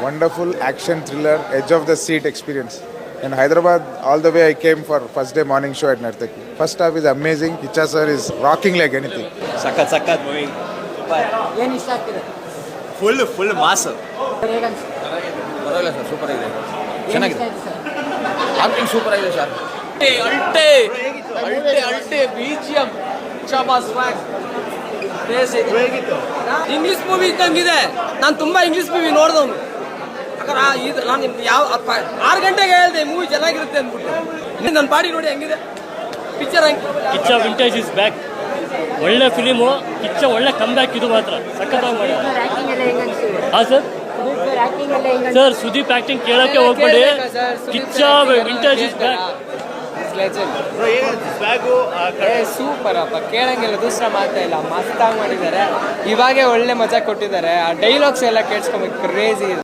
Wonderful action thriller, edge of the seat experience. In Hyderabad, all the way I came for first day morning show at Nartaki. First half is amazing. Kicha sir is rocking like anything. ಸಖತ್ movie ಏನು ಇಷ್ಟ ಆಗ್ತಿದೆ? Full mass. ಹೇಗನ್ಸುತ್ತೆ? ಪರವಾಗಿಲ್ಲ sir, super ಆಗಿದೆ, ಏನ್ ಚೆನ್ನಾಗಿದೆ, ಇಷ್ಟ ಆಯ್ತು ಸರ್? ಆಕ್ಟಿಂಗ್ ಸೂಪರ್ ಆಗಿದೆ ಸರ್. ಅಲ್ಟೆ BGM ಶಾಬಾಸ್ ಸ್ವಾಗ್ ಇಂಗ್ಲಿಷ್ ಮೂವಿ ಇದ್ದಂಗಿದೆ. ನಾನು ತುಂಬಾ ಇಂಗ್ಲಿಷ್ ಮೂವಿ ನೋಡಿದವನು. ಇದು ನಾನು ಯಾವ 6 ಗಂಟೆಗೆ ಹೇಳಿದೆ ಮೂವಿ ಚೆನ್ನಾಗಿರುತ್ತೆ ಅಂದ್ಬಿಟ್ಟು. ನನ್ನ ಬಾಡಿ ನೋಡಿ ಹೆಂಗಿದೆ picture. Kichcha vintage is back. ಒಳ್ಳೆ ಫಿಲಿಮು, ಕಿಚ್ಚ ಒಳ್ಳೆ ಕಮ್ ಬ್ಯಾಕ್. ಇದು ಮಾತ್ರ ಸಖತ್ತಾಗಿ ಮಾಡಿದ್ದಾರೆ. ಆಕ್ಟಿಂಗ್ ಎಲ್ಲ ಹೆಂಗ್ ಅನ್ಸಿದೆ? ಹಾಂ ಸರ್. ಆಕ್ಟಿಂಗ್ ಎಲ್ಲ ಹೆಂಗ್ ಅನ್ಸಿದೆ? ಸರ್ ಸುದೀಪ್ ಆಕ್ಟಿಂಗ್ ಕೇಳೋಕ್ಕೆ ಹೋಗ್ಬೇಡಿ. Kichcha vintage is back. Super ಅಪ್ಪ, ಕೇಳಂಗಿಲ್ಲ, ದೂಸರ ಮಾತಾ ಇಲ್ಲ, ಮಸ್ತಾಗಿ ಮಾಡಿದ್ದಾರೆ. ಇವಾಗೆ ಒಳ್ಳೆ ಮಜಾ ಕೊಟ್ಟಿದ್ದಾರೆ. ಆ ಡೈಲಾಗ್ಸ್ ಎಲ್ಲ ಕೇಳಿಸ್ಕೊಬೇಕು, ಕ್ರೇಜಿ ಇದೆ.